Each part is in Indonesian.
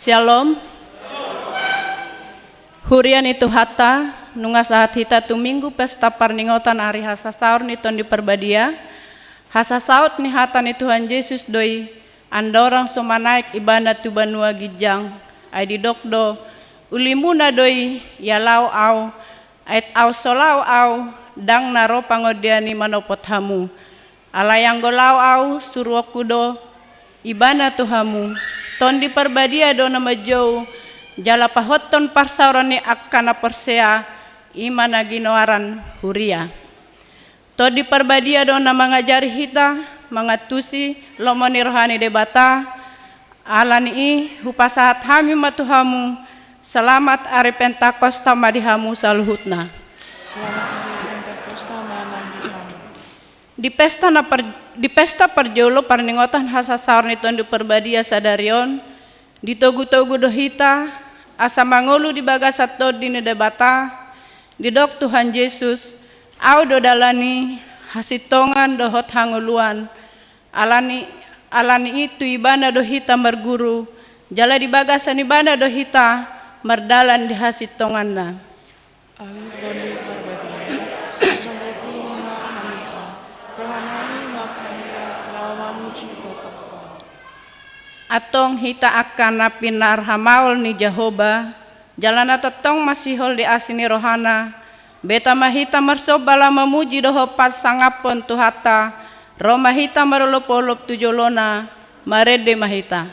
Shalom. Hurian itu hata nunga saat hita tu minggu pesta parningotan hari hasa saur ni ton di perbadia. Hasa saut ni hatan ni Tuhan Yesus doi andorang soma naik ibadah tu banua gijang. Ai di dokdo ulimuna doi ya lau au ait au solau au dang naro pangodiani manopot hamu. Ala yang golau au suruoku do ibadah tu hamu. Ton di perbadia do nama jauh jala pahoton parsaurani akkana persea imana ginoaran huria. To di perbadia do nama ngajari hita mangatusi lomoni rohani debata alani hupasahat hami matuhamu selamat ari Pentakosta madihamu saluhutna. Selamat hari Pentakosta manam dihamu. Di pesta perjolo parningotan hasa saur ni ton di perbadia sadarion di togu-togu dohita asa mangolu di bagasat to di debata di dok Tuhan Yesus au do dalani hasitongan dohot hanguluan alani itu ibana dohita merguru jala di bagasan ibana dohita merdalan di hasitonganna. Alih boni perbadia sesungguhnya hamia rohanani mapania lawa muji batokka. Atong hita akan napinar hamaul ni Jehovah jalana totong masihol di asini rohana beta mahita marsobala memuji dohopat sangapon tuhata roma hita marolop-olop tujolona marede mahita.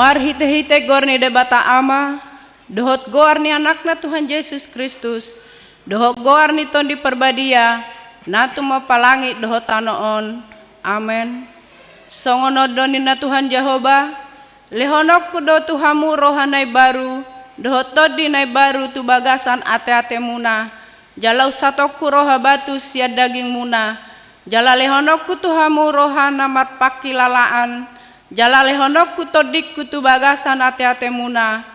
Mar hite-hite gorni debata ama dohot goar ni anakna Tuhan Yesus Kristus dohot goar ni ton di perbadia natu mapalangi dohot tanoon amen. Songono doni na Tuhan Jehovah lehonok kudo tuhamu rohanai baru dohot todi nai baru tu bagasan ate-ate muna jalau satokku roha batu siad daging muna jala lehonok ku tuhamu rohana marpaki lalaan jala lehonok ku todik ku tu bagasan ate-ate muna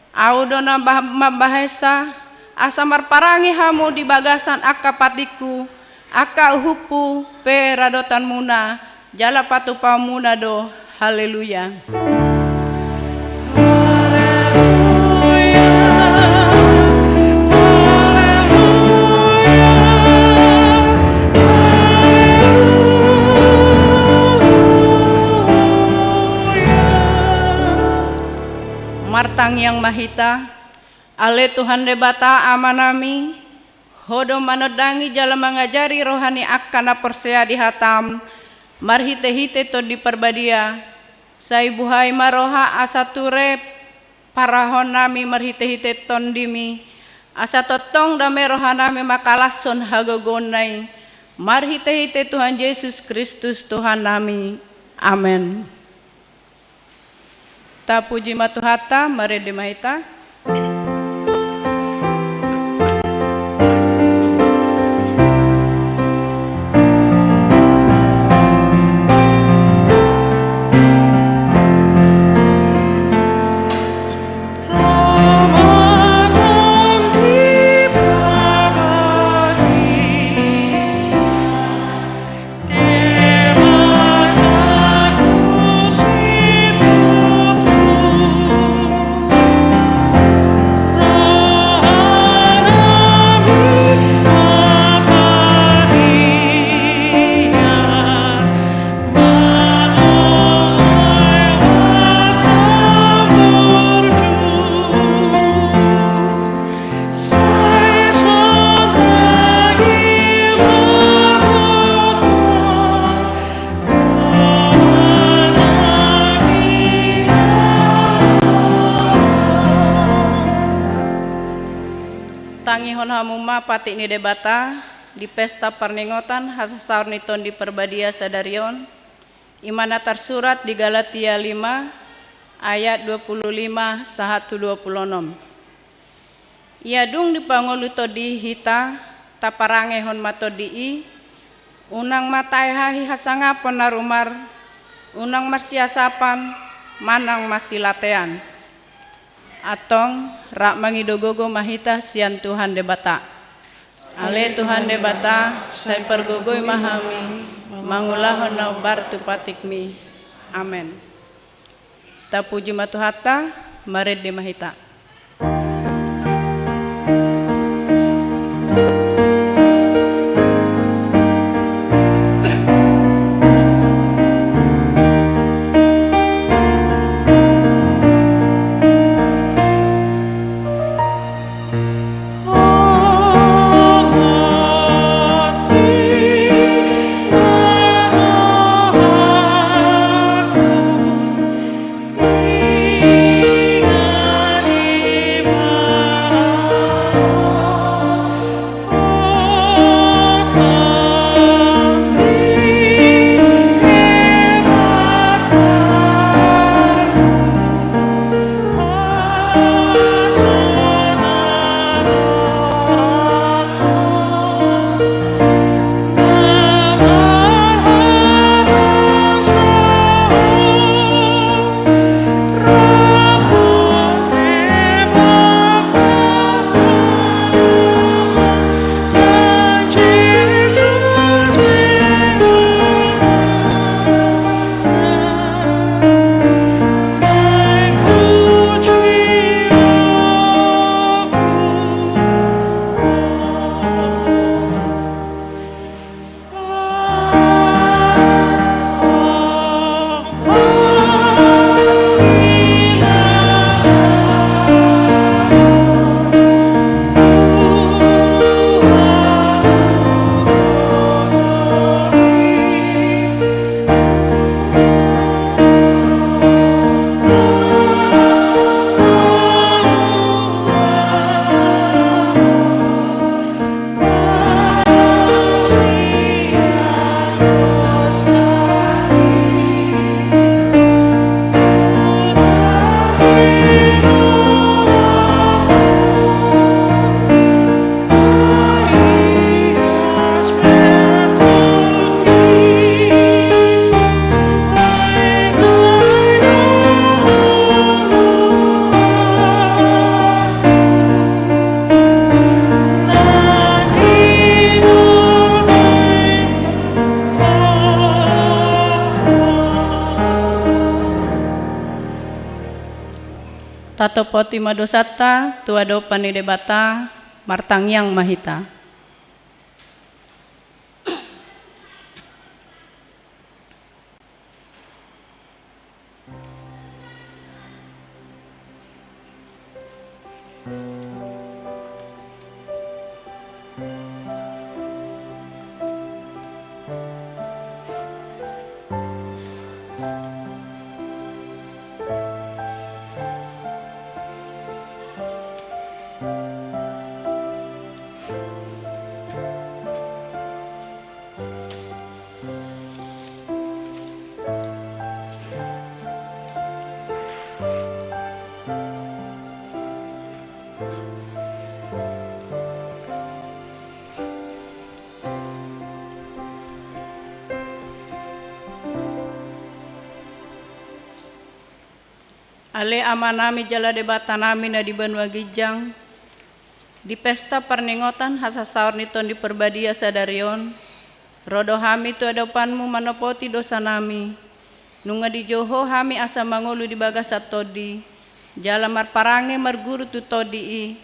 audona bahasa asa marparangi hamu di bagasan akka patiku akka uhupu pe radotan muna jala patu pamuna do haleluya. Martang yang mahita ale Tuhan debata amanami Hodo manodangi jala mengajari rohani akkana persea di hatam, marhite-hite to di perbadia, sai buhai maroha asature parahon nami marhite-hite tondimi, asa totong dame rohanami makalason hagogonai, marhite-hite Tuhan Yesus Kristus Tuhan nami. Amen. Ta puji matuhata mare demahita. Tangihon hamuma pati ni debata di pesta perningotan hasasaur niton di perbadia sadarion imana tersurat di Galatia 5 ayat 25 sahatu 26. Ia dung dipangolu to di hita taparangehon mato di unang matai hahi hasangapon narumar unang marsiasapan manang masilatean. Atong rak mangidogogo mahita sian Tuhan debata. Ale Tuhan debata, saya pergogoy mahami, mangulahon na bartu patikmi. Amen. Ta puji matuhata, mared di mahita. Tato poti madosata tuado panidebata martangyang mahita. Ale amanami jala debata nami na di Banua Gijang, di pesta perningotan hasa saur niton di perbadia sadarion, rodo hami tu adopanmu manopoti dosa nami, nunga di joho hami asa mangulu di bagasat todi, jala marparange marguru tu todi i,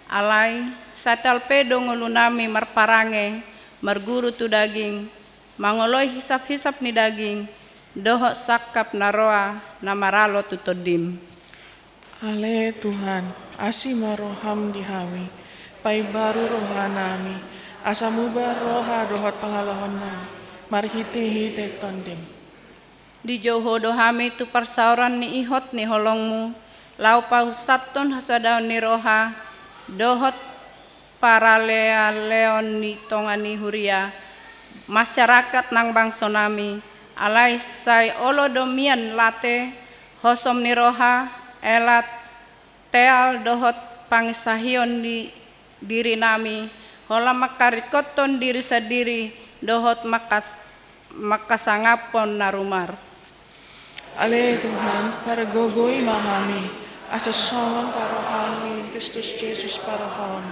alai satal pedo ngulu nami marparange marguru tu daging, mangoloi hisap-hisap ni daging, dohok sakap naroa namaralo tu todim. Ale Tuhan, asima roham dihami, pai baru rohanami, asamuba roha dohot pangalohon nami, marhite-hite tondim. Di joho dohami tu persauran ni ihot ni holongmu, lau pau saton hasadaon ni roha, dohot para leon ni tongani huria, masyarakat nang bangso nami, alai sai olo domian late, hosom ni roha, elat, teal dohot pangisahion di diri nami, hola makarikoton diri sadiri, dohot makasangapon narumar. Ale Tuhan, paragogoi mahami, asasongon parohami, Kristus Yesus parohon.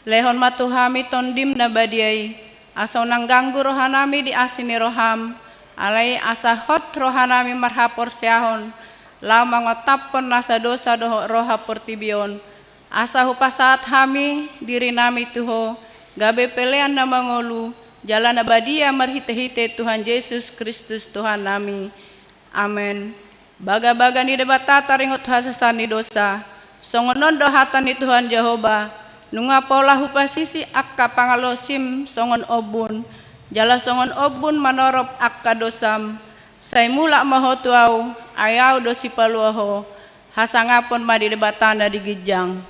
Lehon matuhami tondim na badiai, asaw nangganggu rohanami di asini roham, alai asahot rohanami marhapor siahon, lau mangotapon nasa dosa doho roha portibion, asahu pasaat hami diri nami tuho, gabe pelean na mangolu, jalan abadia marhite-hite Tuhan Yesus Kristus Tuhan nami. Amen. Baga-baga ni debata taringot hasasan ni dosa, songonon dohatan ni Tuhan Jehova, nunga pola hupasisi akka pangalosim songon obun, jala songon obun manorop akka dosam, say mula mahotuau, ayaw dosi paluaho, hasangapon madi debatana di Gijang.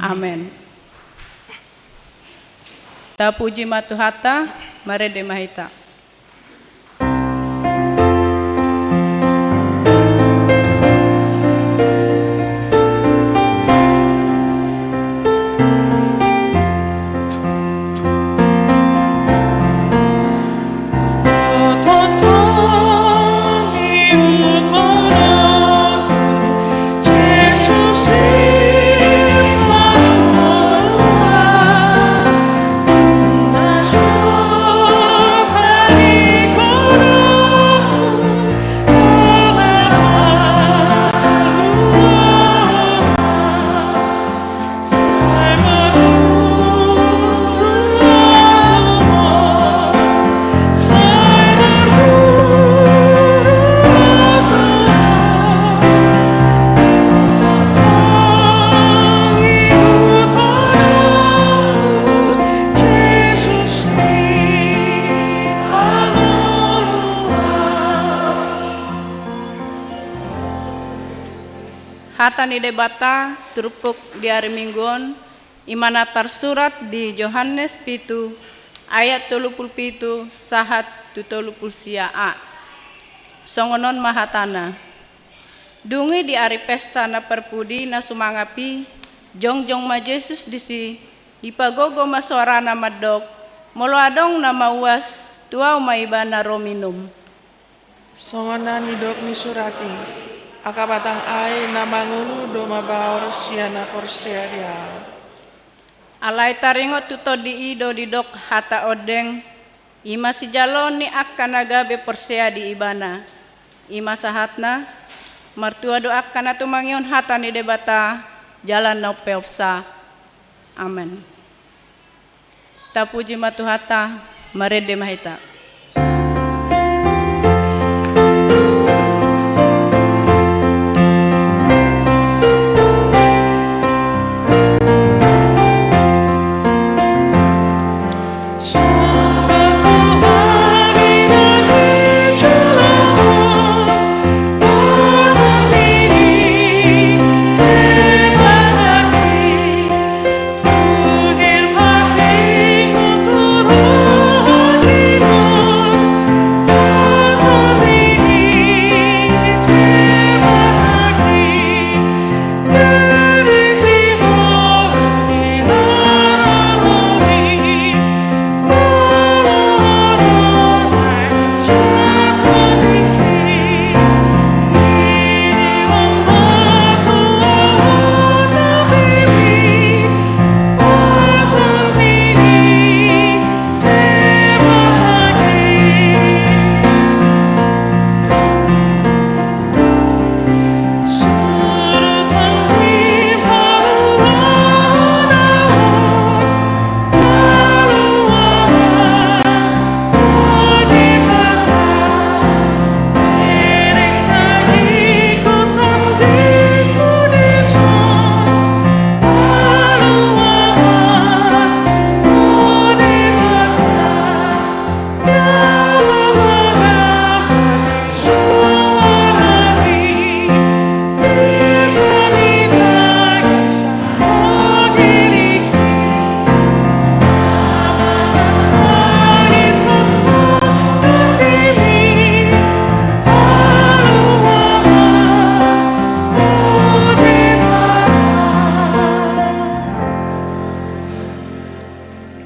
Amen. Tapuji matuhata, marede mahita. Hata ni debata terupuk di hari mingguan imana tersurat di Yohanes pitu ayat 37 sahat tu 30 sia. Songonon mahatana. Dungi di hari pesta na perpudi na sumangapi jongjong ma Yesus disi ipagogo masuarana madok molo adong na mauas tuaw maibana rominum. Songonan hidok ni surati, akabatang ay na mangulu do mabaor siya na porserya. Alay taringot tuto di ido di dok hata odeng, ima si jalon ni akka nagabe porsea di ibana. Ima sahatna, martua do akka na tumangyon hata ni debata, jalan na peopsa. Amen. Tapuji matuhata, marede mahita. Hati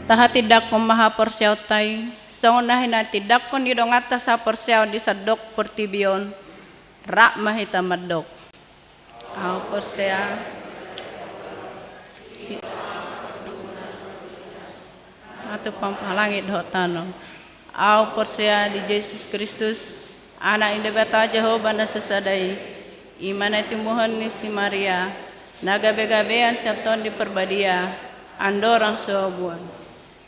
taha tidak ko maha porsiaw tay, songonahin na tidak ko nidongata sa porsiaw di sadok portibion, rak mahita madok. Aw porsiaw, ato pampalangit ho tanong. Aw porsiaw di Jesus Kristus, anak indah bata Jehovah na sesadai, iman itu Tuhan ni si Maria, nagabe-gabean seton di perbadia, andorang sobuan.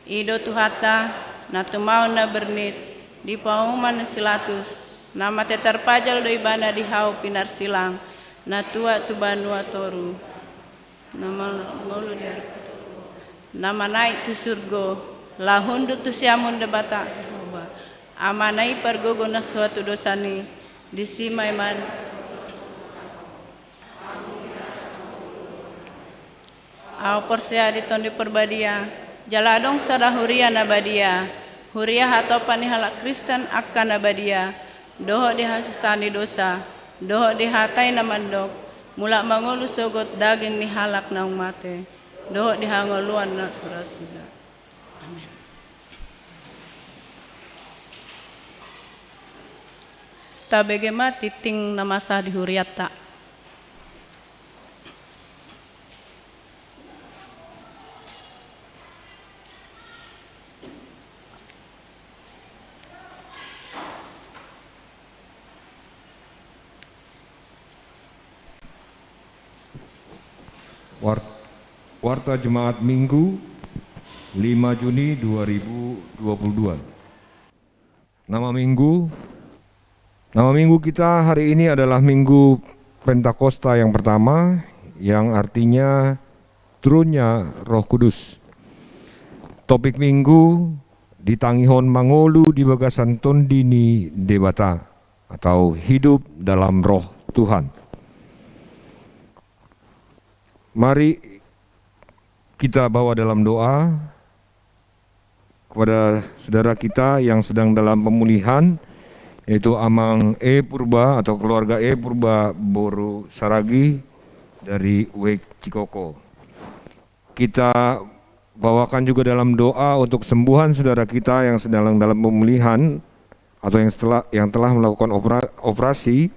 Ido tuhata na tumau na bernit di pauman na silatus na mateterpajal do ibana di hau pinar silang na tua tubanua toru na maulu di na manai tu surgo lahundu tu siamun de bata amanai pergogo na suatu dosani di simaiman au porsia di tondi perbadia jaladong sada huria nabadia, huria hatopan ni halak Kristen akan nabadia, doho dihasisani dosa, doho dihatai namandok, mulak mangulu sogot daging ni halak naung mate, doho dihangoluan na surasida. Amin. Tabegema titing namasa di huriata. Warta Jemaat Minggu 5 Juni 2022. Nama minggu kita hari ini adalah Minggu Pentakosta yang pertama, yang artinya turunnya Roh Kudus. Topik minggu ditangihon mangolu di bagasan tondini debata atau hidup dalam roh Tuhan. Mari kita bawa dalam doa kepada saudara kita yang sedang dalam pemulihan, yaitu Amang E. Purba atau keluarga E. Purba Boru Saragi dari Wek Cikoko. Kita bawakan juga dalam doa untuk sembuhan saudara kita yang sedang dalam pemulihan atau yang telah melakukan operasi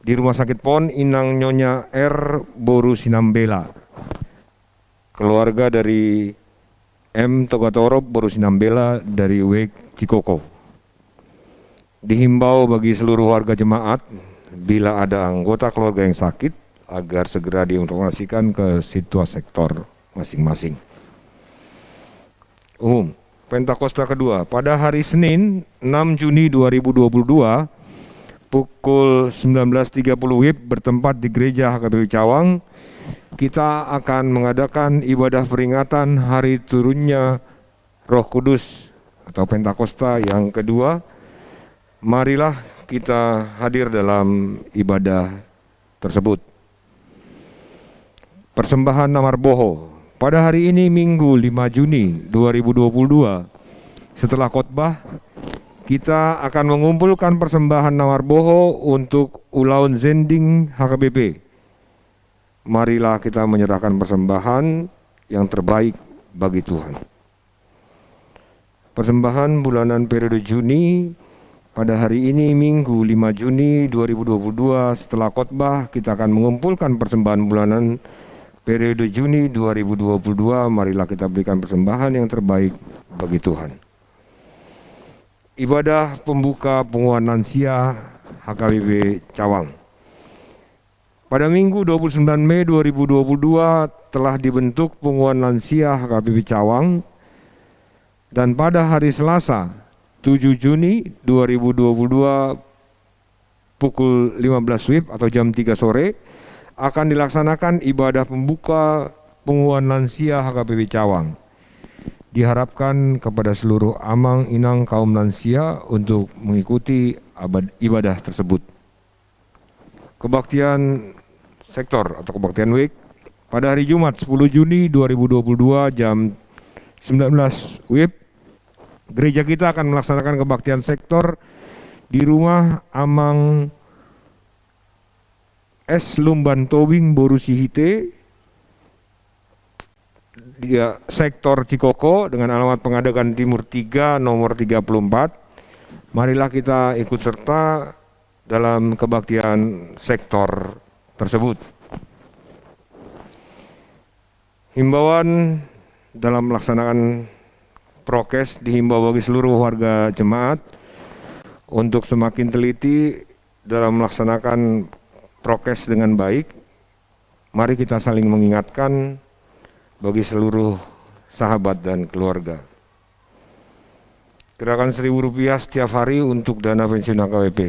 di Rumah Sakit PON Inang Nyonya R. Boru Sinambela, keluarga dari M. Togatorob Boru Sinambela dari Wek Cikoko. Dihimbau bagi seluruh warga jemaat bila ada anggota keluarga yang sakit agar segera diinformasikan ke situasi sektor masing-masing. Umum Pentakosta kedua pada hari Senin 6 Juni 2022 pukul 19.30 WIB bertempat di Gereja HKBP Cawang, kita akan mengadakan ibadah peringatan hari turunnya Roh Kudus atau Pentakosta yang kedua. Marilah kita hadir dalam ibadah tersebut. Persembahan Namarboho pada hari ini Minggu 5 Juni 2022 setelah khotbah, kita akan mengumpulkan persembahan Namarboho untuk Ulaun Zending HKBP. Marilah kita menyerahkan persembahan yang terbaik bagi Tuhan. Persembahan bulanan periode Juni pada hari ini Minggu 5 Juni 2022 setelah khotbah, kita akan mengumpulkan persembahan bulanan periode Juni 2022. Marilah kita berikan persembahan yang terbaik bagi Tuhan. Ibadah pembuka pengumuman lansia HKBP Cawang. Pada Minggu 29 Mei 2022 telah dibentuk pengumuman lansia HKBP Cawang, dan pada hari Selasa 7 Juni 2022 pukul 15 WIB atau jam 3 sore akan dilaksanakan ibadah pembuka pengumuman lansia HKBP Cawang. Diharapkan kepada seluruh amang inang kaum lansia untuk mengikuti ibadah tersebut. Kebaktian sektor atau kebaktian WIK pada hari Jumat 10 Juni 2022 jam 19 WIB, gereja kita akan melaksanakan kebaktian sektor di rumah Amang S. Lumban Towing Boru Sihite dia sektor Cikoko dengan alamat Pengadakan Timur 3 nomor 34. Marilah kita ikut serta dalam kebaktian sektor tersebut. Himbauan dalam melaksanakan prokes dihimbau bagi seluruh warga jemaat untuk semakin teliti dalam melaksanakan prokes dengan baik. Mari kita saling mengingatkan bagi seluruh sahabat dan keluarga. Gerakan Rp1.000 setiap hari untuk dana pensiun HKBP.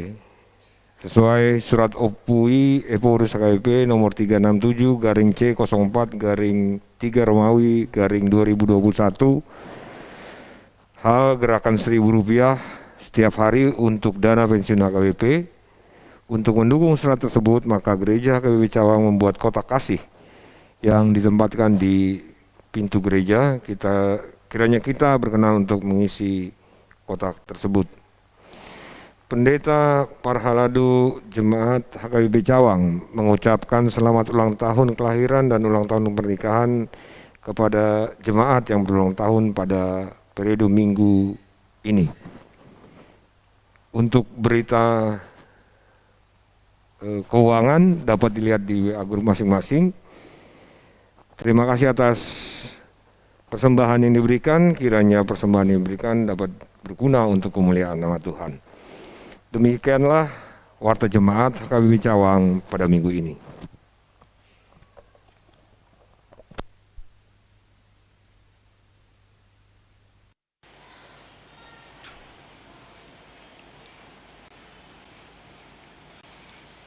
Sesuai surat OPUI Urus HKBP nomor 367/C04/3 Romawi/2021. Hal gerakan Rp1.000 setiap hari untuk dana pensiun HKBP. Untuk mendukung surat tersebut, maka Gereja HKBP Cawang membuat kotak kasih yang ditempatkan di pintu gereja. Kiranya kita berkenan untuk mengisi kotak tersebut. Pendeta Parhaladu Jemaat HKBP Cawang mengucapkan selamat ulang tahun kelahiran dan ulang tahun pernikahan kepada jemaat yang berulang tahun pada periode minggu ini. Untuk berita keuangan dapat dilihat di WA grup masing-masing. Terima kasih atas persembahan yang diberikan, kiranya persembahan yang diberikan dapat berguna untuk kemuliaan nama Tuhan. Demikianlah warta jemaat HKBP Cawang pada minggu ini.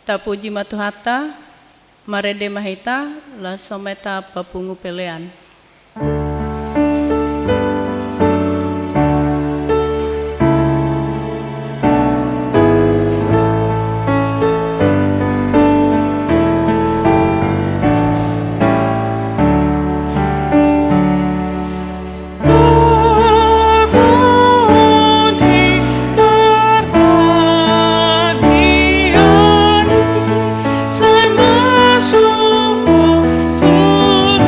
Tapuji matuhata, marede mahita, la someta papungu pelean. Saya masuk turun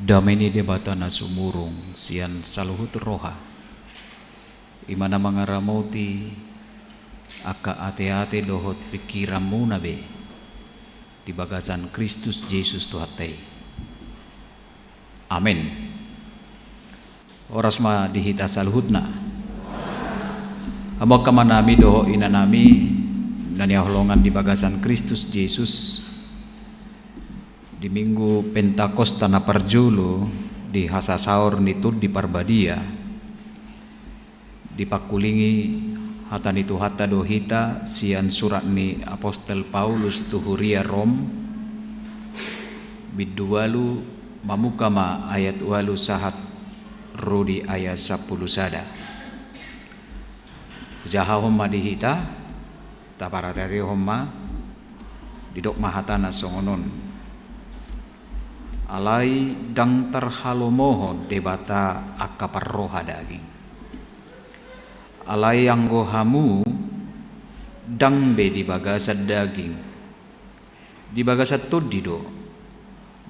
dameni debata na sumurung sian saluhut roha imana mangaramoti aka ate-ate dohot pikiranmu nabe di bagasan Kristus Yesus Tuhatay. Amin. Oras ma dihita saluhutna amok kamanami doho inanami naniaholongan di bagasan Kristus Yesus di minggu Pentakosta na parjulu di hasasaur nitud di Parbadia dipakulingi hatan itu hata dohita sian surat ni Apostel Paulus tuhuria Rom bidualu mamukama ayat walu sahat rudi ayat 10 sada jaha homma dihita taparatati homma didok mahatana songonon alai dang terhalomoho debata akaparroha daging alai anggo hamu dang be di bagasat daging di bagasat todido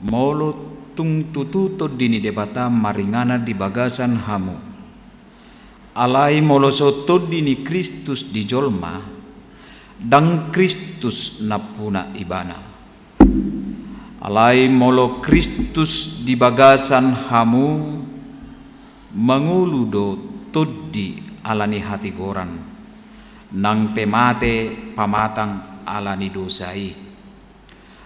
molo tung tutu todini debata maringana di bagasan hamu alai molo so todini Kristus di jolma dang Kristus napuna ibana alai molo Kristus di bagasan hamu manguludo toddi alani hati goran nang pemate pamatang alani dosai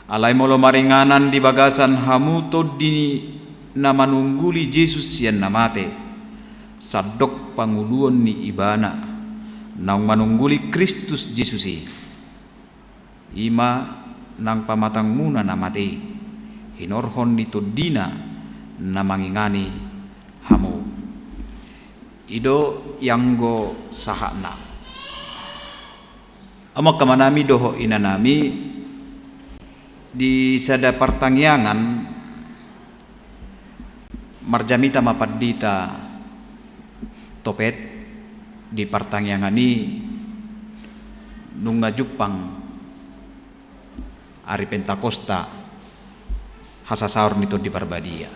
alai molo maringanan di bagasan hamu toddi na manungguli Yesus yan namate sadok panguluan ni ibana nang manungguli Kristus Yesusi ima nang pamatang muna namate hinorhon nito dina na mangingani hamu ido yanggo sahana amok kamanami doho inanami di sada partangyangan marjamita mapaddita topet di partangyangan ni nunga Jupang Ari Pentakosta hasasaur nito di Parbadia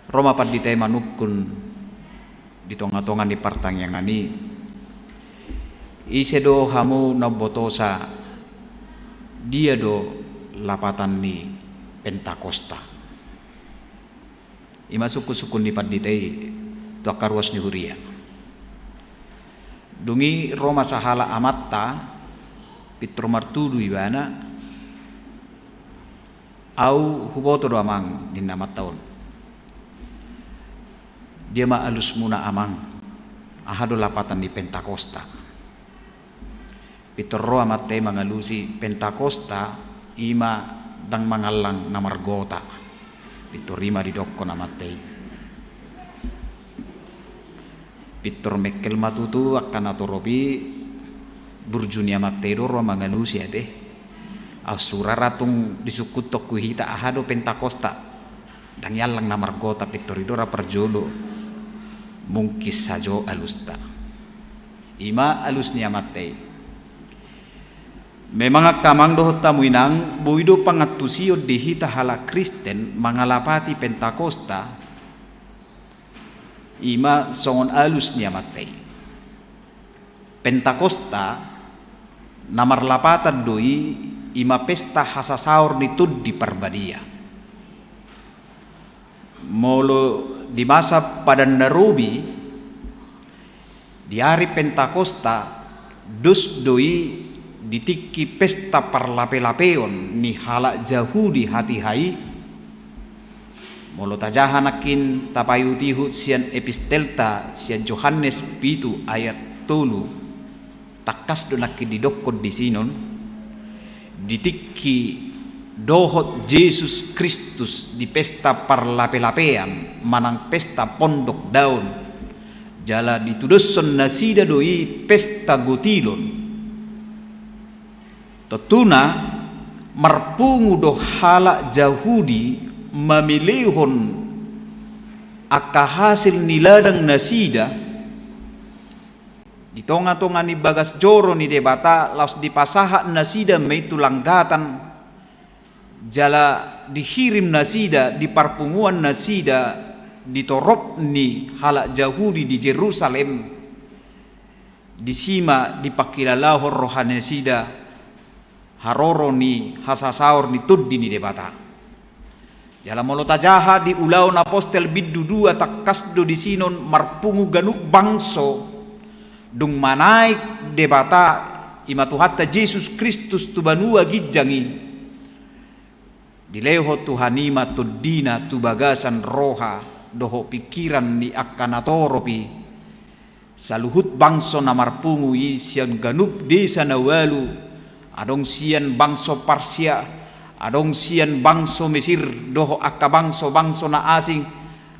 Roma paditay manukun di tonga-tongan di partangyangan ni isedo hamu nabotosa dia do lapatan ni Pentakosta ima suku-sukun di paditay to karwas ni huria dungi Roma sahala amatta Pitro martudu ibana au huboto do amang din namat taon dia ma alus muna amang ahado lapatan di Pentakosta Pitro amat te mangalusi Pentakosta ima dang mangalang na margota Pitro rima di dokko namat te Pitro mekkel matutu akan atorobi burjunia matero ro mangalusi ade asura ratung disukut tok kuhita ahado Pentakosta dang yalang na margota Pittoridora parjolo mungkis sajo alusta ima alus ni amate memang akamang dohot tamuinang buido pangatusio dihita hala Kristen mangalapati Pentakosta ima songon alus ni amate Pentakosta namar lapatan doi ima pesta hasasaur nitud di Parbadia molo di masa padan narubi di hari Pentakosta dus doi ditiki pesta parlape-lapeon ni halak Jahudi hati hai molo tajahanakin tapayutihut sian epistelta sian Yohanes pitu ayat 3 takas donaki didokod di sinon ditiki dohot Yesus Kristus di pesta parlape-lapean manang pesta pondok daun jala ditudusson nasida doi pesta gotilon tetuna marpungu do halak Jahudi mamilihon aka hasil niladang nasida di tonga-tonga ni bagas joro ni debata laus di pasaha nasida may tulanggatan jala dihirim nasida di parpunguan nasida ditorop ni halak Yahudi di Jerusalem disima dipakilalahor rohani nasida haroro ni hasasaur ni tuddi ni debata jala molota jaha di ulaon apostel biddu dua takkasdo di sinon marpungu ganuk bangso dung manaik debata ima Tuhatta Yesus Kristus tu banua gijangi dileho Tuhanima tuddina tu bagasan roha doho pikiran ni akkanatoropi saluhut bangso na marpungu sian ganup desa nawalu adong sian bangso Parsia, adong sian bangso Mesir, doho akka bangso na asing,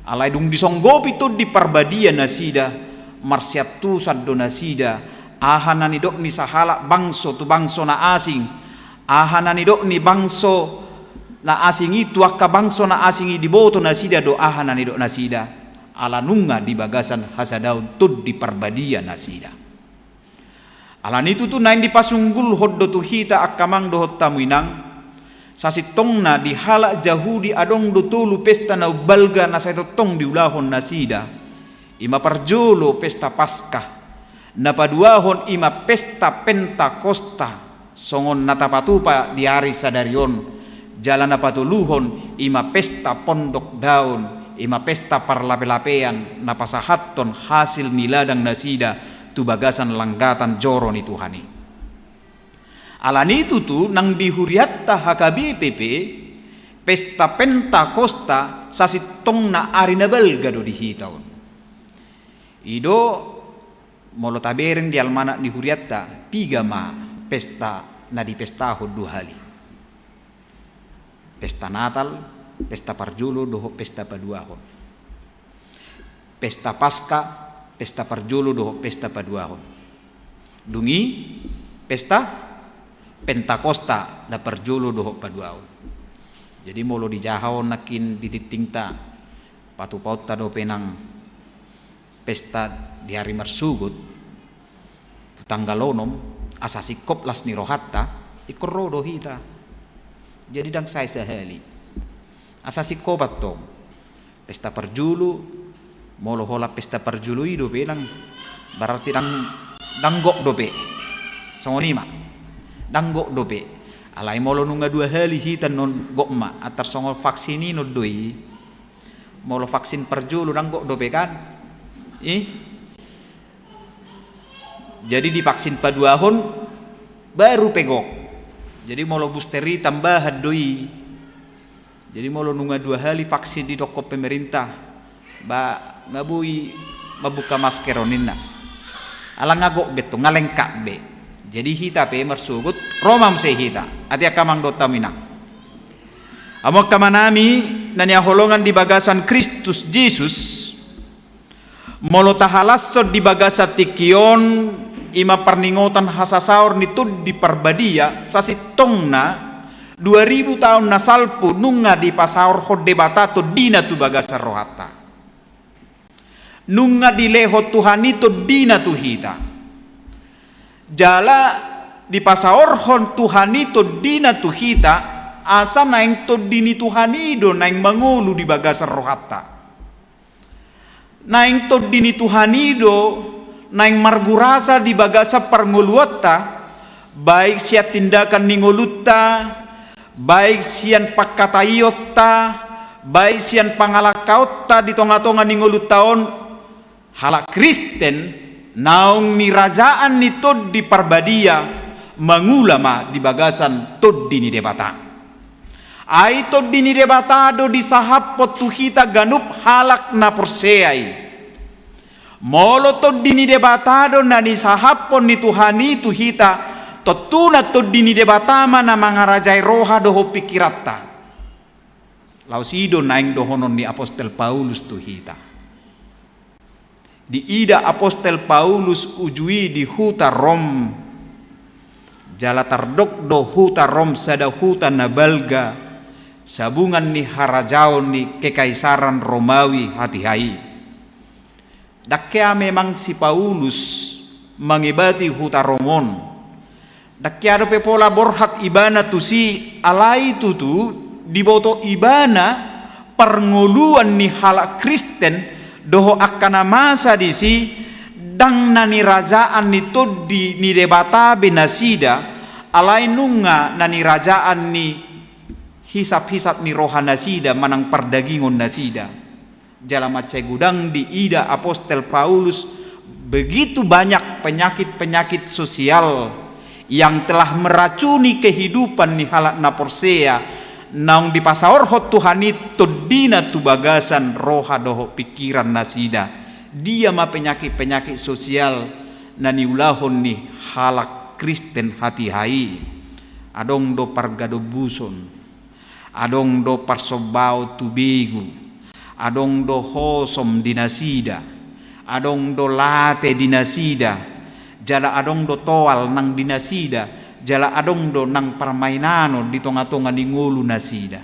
alay dung disonggopi to di parbadia nasida, marsiatu saddo nasida, ahanan idok ni sahala bangso tu bangso na asing, ahanan idok ni bangso na asing itu akka bangso na asing diboto nasida do ahanan idok nasida, alanunga di bagasan hasadaun to di parbadia nasida. Alan itu tu nain dipasunggul hoddo tu hita akamang dohot tamuinang sasitong na di halak Yahudi adong do tulu pesta na balga na sa itotong diulahon nasida ima parjolo pesta Paskah na paduahon ima pesta Pentakosta songon natapatupa di hari sadarion jalan napatuluhon ima pesta pondok daun ima pesta parlape-lapean napasahatton hasil niladang nasida tu bagasan langgatan joro ni Tuhani. Alan itu tu nang dihuriatta HKBPP pesta Pentakosta sasitong na arina belga do dihitaon. Ido molo taberen di almanak dihuriatta 3 ma pesta na di pestaho 2 hali. Pesta Natal, pesta Parjulo doho pesta paduahon. Pesta Paskah pesta Parjolo doho pesta paduahon. Dungi pesta Pentakosta na Parjolo doho paduahon. Jadi molo dijahon nakin dititingta patupauta do penang pesta di hari marsugut tanggalonom asasikop las ni rohatta ikoro do hita. Jadi dang saya sehali asasikop tong pesta Parjolo molo hola pesta Parjolo ido pelang berarti danggok dope songonima danggok dope alai molo nunga 2 hali hitan non gokma atar songol vaksini no doi molo vaksin Parjolo danggok dope kan jadi divaksin paduahon baru pegok jadi molo boosteri tambahan doi jadi molo nunga 2 hali vaksin di toko pemerintah ngabui mabuka maskeroninna ala ngagok beto ngalengkak be jadi hita pe marsugut romam se hita ati akamang do taminang amok kamanami nanya holongan di bagasan Kristus Yesus molo tahalasod di bagasa tikion ima perningotan hasasaur nitud di parbadia sasitongna 2000 tahun nasalpu nunga di pasaur hodde batato dina tu bagasa rohata nunga dileho Tuhan itu dina tuhita jala di pasaorhon Tuhan itu dina tuhita asa naing to dini Tuhan ido naing mangulu di bagasa rohata naing to dini Tuhan ido naing margurasa di bagasa parnguluata baik sia tindakan ningolutta baik sian pakkatayota baik sian pangalakautta di tonga-tonga ningolutaon halak Kristen naung ni rajaan ni tod di parbadia mangulama di bagasan tod di ni debata ai tod di ni debata do di sahapot tuhita ganup halak na porseai molo tod di ni debata do na di sahapon ni Tuhani tuhita totuna tod di ni debata mana mangarajai roha doho pikiratta lausido naing dohonon ni Apostel Paulus tuhita di ida Apostel Paulus ujui di huta Rom jala tardok do huta Rom sada huta nabalga sabungan ni harajaon ni kekaisaran Romawi hati-hai dakea memang si Paulus mengibati huta Romon Dakyado pe pola borhat ibana tu si alai tu di boto ibana pernguluan ni halak Kristen doho akana masa di si dang nani rajaan ni toddi ni debata benasida alai nunga nani rajaan ni hisap-hisap ni roha nasida manang perdagingon nasida. Dalam macai gudang di ida Apostel Paulus begitu banyak penyakit-penyakit sosial yang telah meracuni kehidupan ni halak na Porsea naung di pasaorhot Tuhani todina tu bagasan roha doho pikiran nasida. Dia ma penyakit-penyakit sosial na niulahon ni halak Kristen hati hai. Adong do pargado buson, adong do parsobao tubegu, adong do hosom dinasida, adong do late dinasida, jala adong do toal nang dinasida, jala adong do nang permainano di tonga-tonga di ngulu nasida.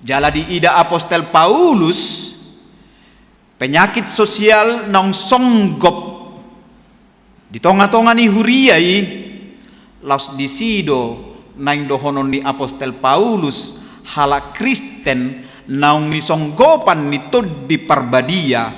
Jala di ida Apostel Paulus penyakit sosial nang songgop di tonga-tonga ni huriai laus disido nang dohonon ni Apostel Paulus hala Kristen naung ni songgopan ni tod di parbadia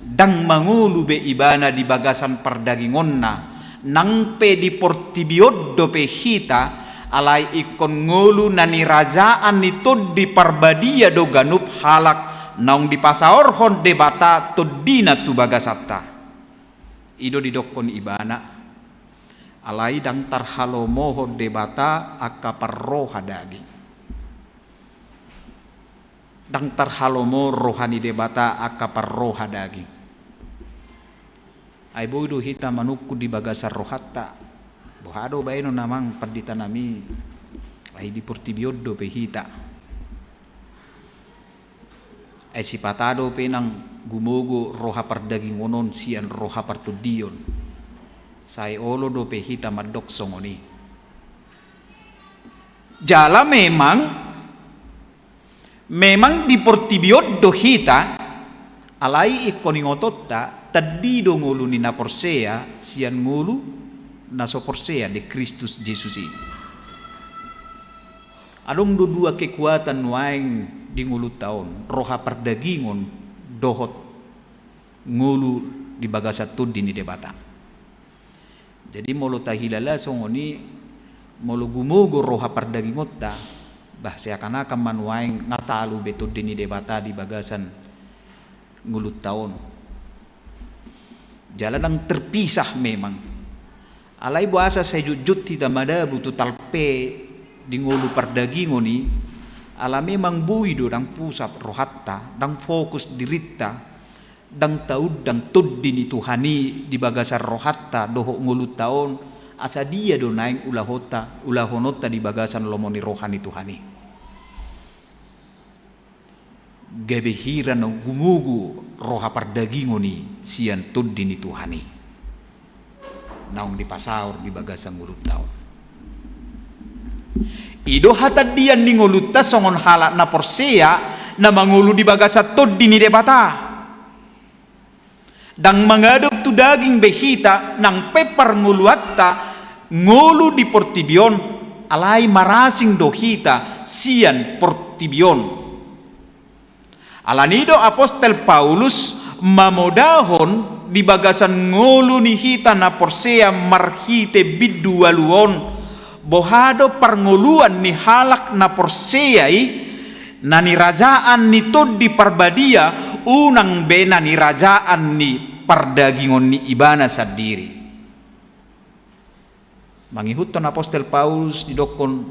dang mangulu be ibana di bagasan perdagingonna nang pe di portibioddo pe hita alai ikon ngulu nani rajaan ni tod di parbadia do ganup halak naung di pasaorhon debata toddina tu bagasata ido di dokon ibana alai dang tarhalomoho debata akaparroha daging dang tarhalomo rohani debata akaparroha daging ay bodo hita manukku di bagasar rohatta bohado baino namang perdita nami ay di portibioddo pe hita ay sipatado pe nang gumogo roha pardaging onon sian roha partudion sai olo do pe hita madok songoni jala memang di portibioddo hita alai ikoningototta taddido ngulu ni na Porsea sian ngulu na so Porsea de Kristus Jesus ini. Adong do dua kekuatan waing di ngulu taon roha perdagingon dohot ngulu di bagasat tuddi ni debata. Jadi molo tahilala songoni molo gumogo roha perdagingotta bah seakan-akan manuaing ngatalu betud dini debata di bagasan ngulut tahun jalan yang terpisah memang alai buasa saya jujut tidak mada butuh talpe di ngulu perdagingoni ala memang buido dang pusat rohatta dang fokus dirita dang taud dang tuddini Tuhani di bagasan rohatta doho ngulut tahun asa dia do naing ulahonota di bagasan lomoni rohani Tuhani gabehiran no gumugu roha pardagingoni sian tuddini Tuhani naung di pasaur di bagasan ngulut taon ido hatad dian ni ngulutta songon halak na Porsea na mangulu di bagasat tuddini debata dang mangadop tu daging behita nang pepar nguluatta ngulu di portibion alai marasing dohita sian portibion alanido Apostel Paulus mamodahon di bagasan ngulu ni hita na Porsea marhite biddu waluon bohado parnguluan ni halak na Porsea na ni rajaan ni toddi parbadia unang bena ni rajaan ni pardagingon ni ibana sadiri. Mangihutton Apostel Paulus didokon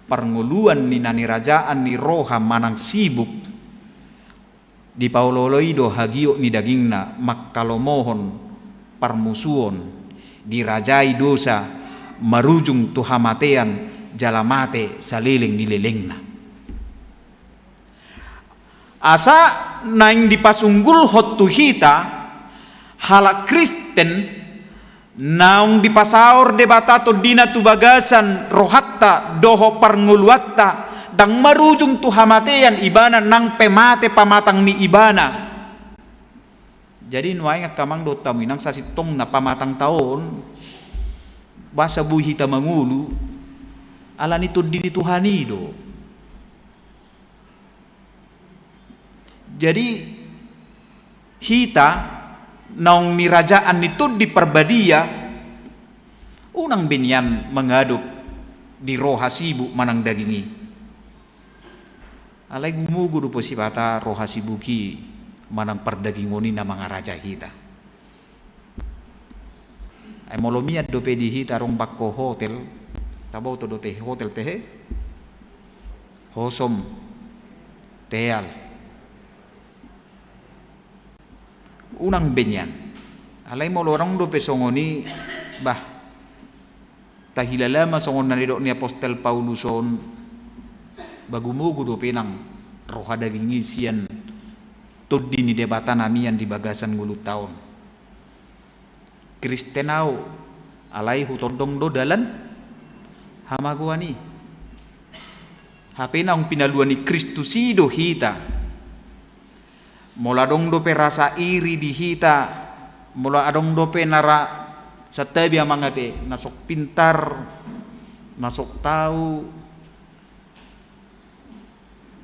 parnguluan ni nani rajaan ni roha manang sibuk di pauloloido hagio ni dagingna makkalomohon parmusuon dirajai dosa marujung tuhamatean jalamate saliling nililingna asa naing dipasunggul hotu hita halak Kristen naung dipasaur debatato dina tu bagasan rohatta doho parnguluatta dang marujung tu hamatean ibana nang pemate pamatang ni ibana. Jadi nuai ngakamang do taminang sasitong na pamatang taon basa buhi hita mangulu alani toddini Tuhani do. Jadi hita naung nirajaan itu di perbadia unang binyan mengaduk di roha sibu manang dagingi alai gumugu po si bata roha sibuki manang perdagingoni na mga raja hita ay molomiat do pedi hita rong bakko hotel tabaw to do te hotel tehe hosom teal unang benyan alay molorang do pesongoni bah tahilala masongon na nidok ni Apostel Pauluson bagumugo do pinang roha daging isian tuddi ni debata namian di bagasan ngulut taon Kristenau alay hutodong do dalan hamaguani hape naung pinaluan ni Kristusido hita mula dong dope rasa iri di hita mula adong dope nara sa tabi amangate nasok pintar nasok tahu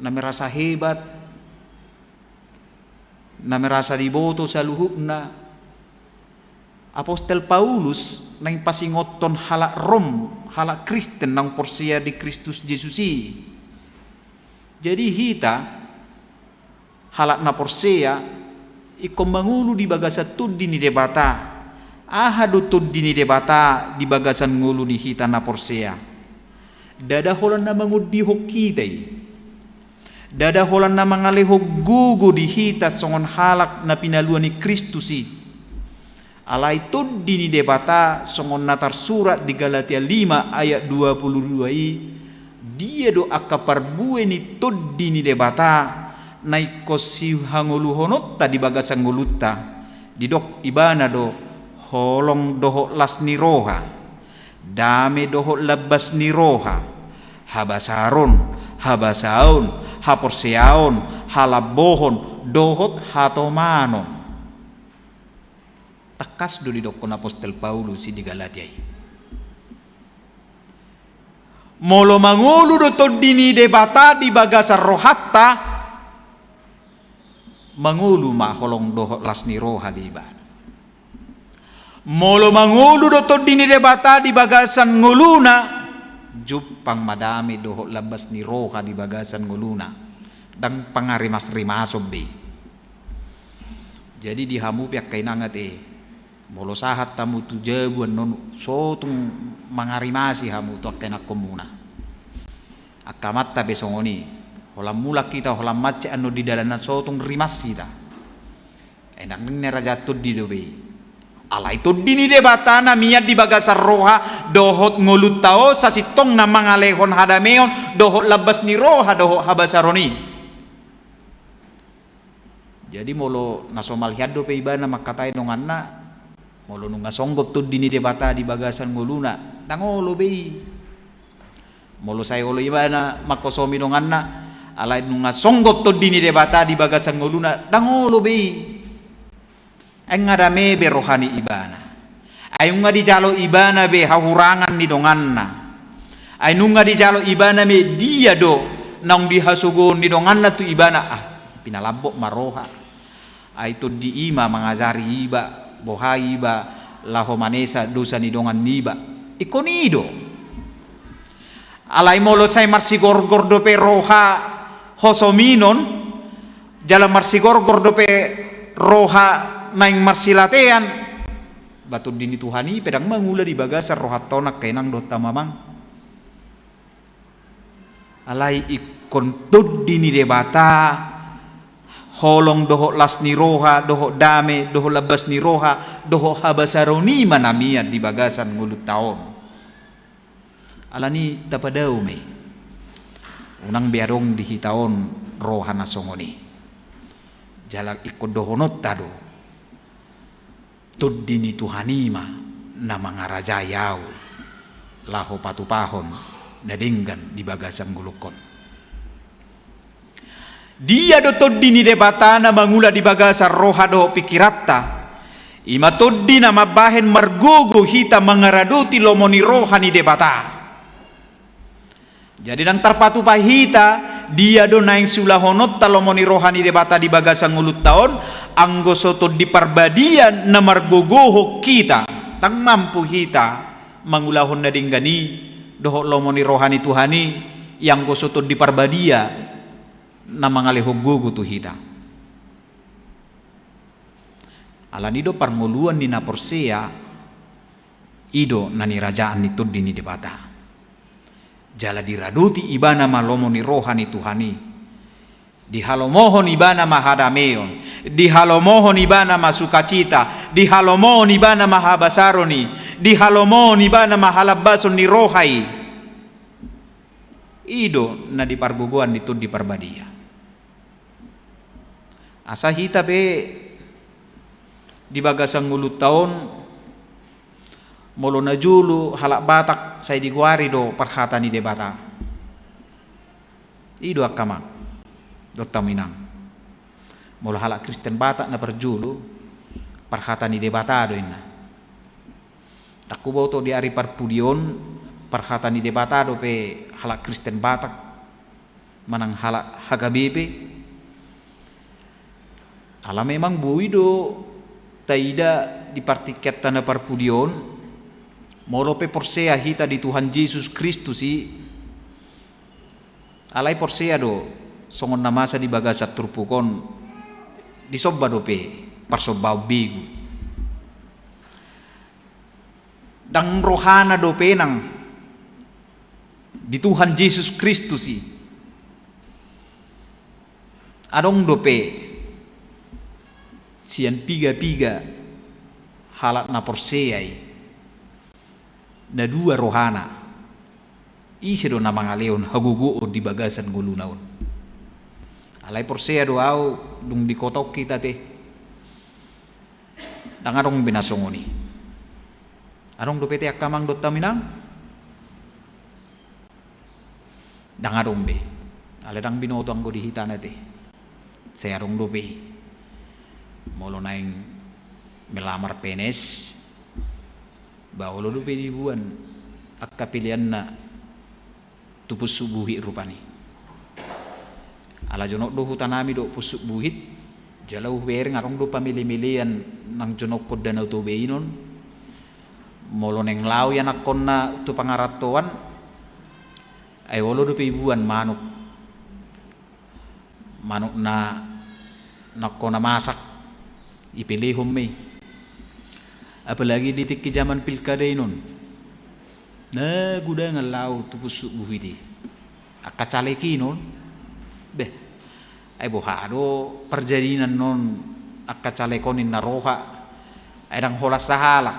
na merasa hebat na merasa diboto sa luhub na Apostel Paulus na pasingoton hala Rom hala Kristen ng porsiya di Kristus Jesusi jadi hita halak na porseya ikom mangulo di bagasan tuddi ni debata ahadu tuddi ni debata di bagasan ngulo ni hita na porseya dadaholan na mangudi hokitay dadaholan na mangalehog gugo di hita songon halak na pinaluan ni Kristusi alay tuddi ni debata songon natar surat di Galatia 5 ayat 22 dia do akaparbue ni tuddi ni debata naiko si hanguluhonot tadi bagasan ngulutta didok ibana do holong doho las ni roha dame doho labas ni roha habasaron habasaon haporseaon halabohon dohot hatomanon takas do didok kon Apostel Paulus di Galatia molo mangulu do toddini debata di bagasan rohatta mangulu maholong doho lasni roha di ibana molo mangulu do toddini debata di bagasan nguluna jupang madami doho labas ni roha di bagasan nguluna dan pangarimas-rimasob be jadi di hamu piak kainangat molo sahat tamu tu jabuan non sotung mangarimasi hamu to kena komuna akamat ta besongoni holam mulak kita holam macet anu di dalanan sotung rimas kita enak nera jatuh di dobe alai to dini debata na miat di bagasar roha dohot ngulut tao sasitong na mangalehon hadameon dohot labas ni roha dohot habasaroni jadi molo nasomal hiado pe ibana makatai nonganna molo nunga songgop to dini debata di bagasan nguluna tangolo be molo saya olo ibana makosomi nonganna alay nunga songgop to dini debata di bagasan nguluna dangolo be ay ngarame be rohani ibana ay nga di jalo ibana be hahurangan ni donganna ay nunga di jalo ibana me dia do nang dihasugon ni donganna tu ibana pinalabok maroha ay to di ima mangazari iba bohai iba laho manesa dosa ni dongan niba ikonido alay molo say marsigorgor do pe roha hosominon jalan marsigor gordope roha naing marsilatean batu dini Tuhani pedang mangula di bagasar roha tonak kainang do tamamang alai ikon tud dini debata holong doho las ni roha doho dame doho labas ni roha doho habasaroni manamian di bagasan ngulut taon alani tapadau me unang biarong dihitaon roha nasongoni jalak ikod dohonot tado tuddini Tuhanima na mga rajayaw laho patupahon nadinggan di bagasan gulukon dia do tuddini debata na mangula di bagasan roha do pikiratta Imatoddi na mabahen margugo hita mangaraduti lomoni rohani debata. Jadi nang tarpatu pahita dia do naing sulahonot talomoni rohani debata di bagasang ulut taon anggo soto di parbadian na margogoho kita tang mampu hita mangulahon na dinggani doho lomoni rohani Tuhani yang gosoto di parbadia na mangaleho gugu tu hita. Alanido parnguluan ni na Porsea ido nani rajaan itu dini debata. Jala diraduti ibana malomoni rohani Tuhani. Dihalomohon ibana mahadameon, dihalomohon ibana masukacita, dihalomohon ibana mahabasaroni, dihalomohon ibana mahalabason ni rohai. Ido na diparguguan itu di parbadia. Asa hita be di bagasang ulut taon molo na julu halak batak say diguari do parhata ni debata. Ido akamak Dota Minang. Mula halak Kristen Batak na perjulu parhata ni debatado ina. Takubau to di ari parpudion parhata ni debatado pe halak Kristen Batak manang halak HKBP. Ala memang buido taida di partiket na parpudion molo pe Porsea hita di Tuhan Yesus Kristus i alai Porsea do songon na masa di bagasat turpukon di sobba dope parsobbau bigu dang rohana dope nang di Tuhan Yesus Kristus i adong dope sian piga-piga halak na Porsea i na dua rohana isi do na mangaleon haguguo di bagasan gulunaon. Alai Porsea doau dung di kotok kita teh dangarong binasongoni arong do pete akamang Dota Minang dangarong be ale dang binoto anggo di hitana teh saya arong do pe molo naing melamar penes bawolo do pe dibuan akka pilihan na tupus subuhi rupani. Ala jonok do hutanami do pusuk buhit jalau wereng arong do pamili-milian nang jonok ko danau tobe inon molo neng lau yan akon na tu pangaratoan ay wolo do pibuan manuk na nakon na masak ipilihom me apalagi ditik ki zaman pilkada inon na guda nga lau tu pusuk buhit akacaleki inon beh ay bohado perjadinan non akacalekonin na roha ay dang holas sahala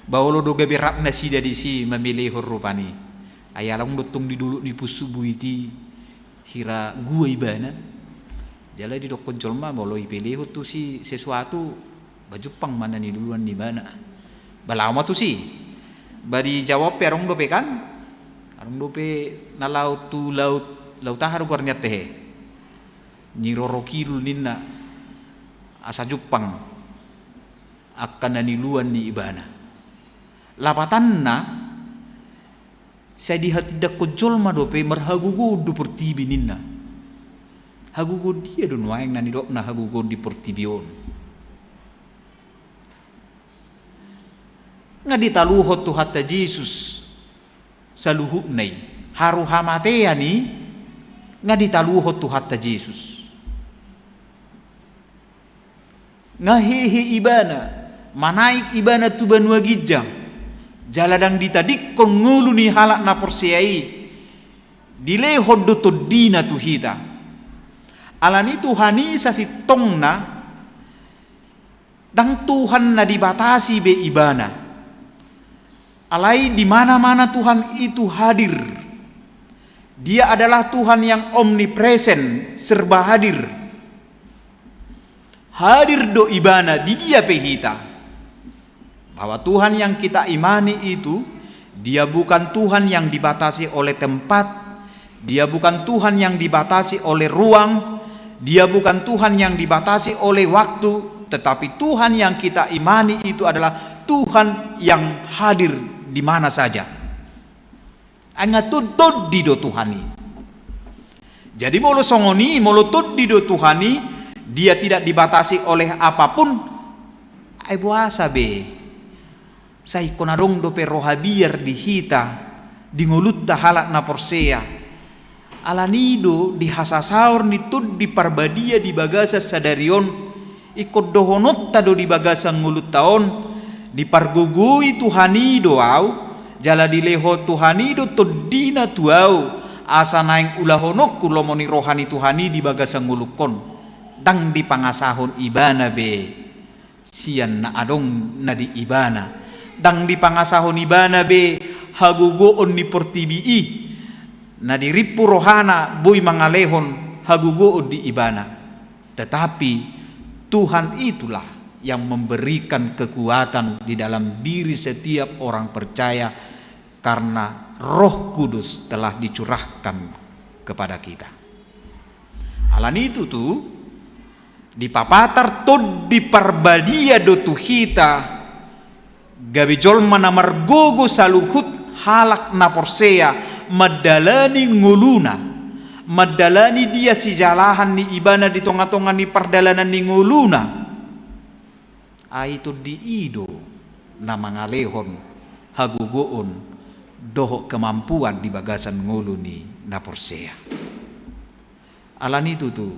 bawolo do gabirap na sida di si memilih rupani ay alang betong di dulu ni pusubu iti hira gua ibana jala di dokon jolma bolo ipilih tu si sesuatu bajupang mana ni duluan di mana balama tu si bari jawab perong dope kan arong dope na laut tu laut tahar guarnya teh nyiroro kidul ninna asa Jepang akan naniluan ni ibana lapatanna saya dihati dak kojol madope marhagugo du pertibi ninna hagugo dia don waeng nani dok na hagugo di pertibion ngaditaluhot tu hatta Yesus saluhu nai haru hamatea ni ngaditaluhot tu hatta Yesus ngahehe ibana manaik ibana tu banua gijang jaladang ditadik kon ngulu ni halak na Porseai dilehod do dina tu hita alani Tuhani sasi tongna dang Tuhan na dibatasi be ibana alai di mana-mana Tuhan itu hadir. Dia adalah Tuhan yang omnipresent, serba hadir. Hadir do ibana di dia pehita. Bahwa Tuhan yang kita imani itu, dia bukan Tuhan yang dibatasi oleh tempat, dia bukan Tuhan yang dibatasi oleh ruang, dia bukan Tuhan yang dibatasi oleh waktu, tetapi Tuhan yang kita imani itu adalah Tuhan yang hadir di mana saja. Angatod di do Tuhani. Jadi molo songoni, molo tod di do Tuhani, dia tidak dibatasi oleh apapun. Ay buasa be. Say konarong do pe rohabiar di hita, di ngulut halak na porsea. Alanido di hasasaur ni tod di parbadia di bagasa sadarion, ikut dohonot tado di bagasa ngulut taon, di pargugui Tuhanido au, jala di leho Tuhanido todina tuau, asa naing ulahonok kulomoni rohani Tuhani di bagasa ngulukon, dang di pangasahon ibana be, sian na adong na di ibana, dang di pangasahon ibana be, hagugoon ni portibii, na diripu rohana boy mangalehon hagugoon di ibana. Tetapi Tuhan itulah yang memberikan kekuatan di dalam diri setiap orang percaya karena Roh Kudus telah dicurahkan kepada kita. Alan itu tuh di papatar tod di parbadia do tuhita gabijol manamar gogo saluhut halak na porsea madalani nguluna, madalani dia si jalahan ni ibana di tonga-tonga ni pardalanan ni nguluna. Itu di ido na mangalehon hagugoon doho kemampuan di bagasan ngulu ni na porsea. Alan itu tuh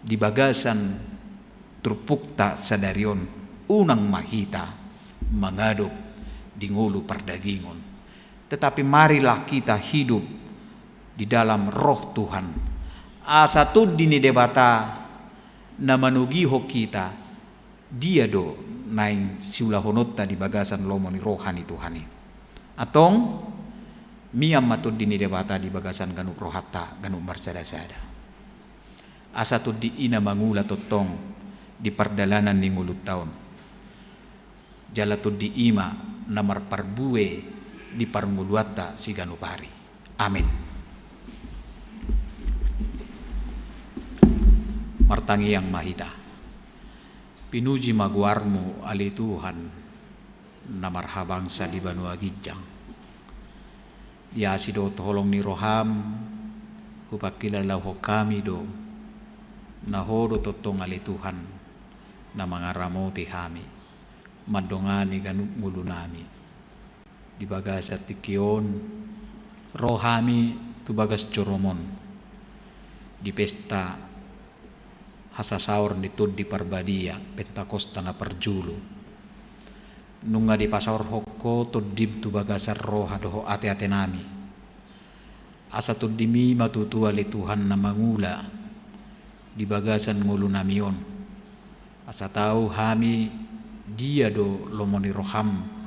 di bagasan trupukta sadarion unang mahita mangadop di ngulu pardagingon. Tetapi marilah kita hidup di dalam roh Tuhan. Asa tu dini debata na manugiho kita dia do naing siulahonota di bagasan lomoni rohani Tuhani. Atong miyam matud dini debata di bagasan ganuk rohata ganuk marsada-sada. Asa tu di ina mangula totong di pardalanan ni ngulut taon. Jala tu di ima namar parbue di parnguluata si ganupari. Amin. Martangi yang mahita, pinuji maguarmu ali Tuhan na marhabangsa di Banua Gijang. Diasi do tolong ni roham hupakilala ho kami do nahodo totong ali Tuhan na mangaramoti hami madongani ganuk ngulu nami di bagasa tikion rohami tu bagas coromon di pesta hasasaur nitud di parbadia pentakosta na perjulu nunga di pasar hokko tu dim tu bagasar roha doho ate-ate nami asa tu dimi matutu ali Tuhan na mangula di bagasan ngulu namion asa tahu hami dia do lomoni roham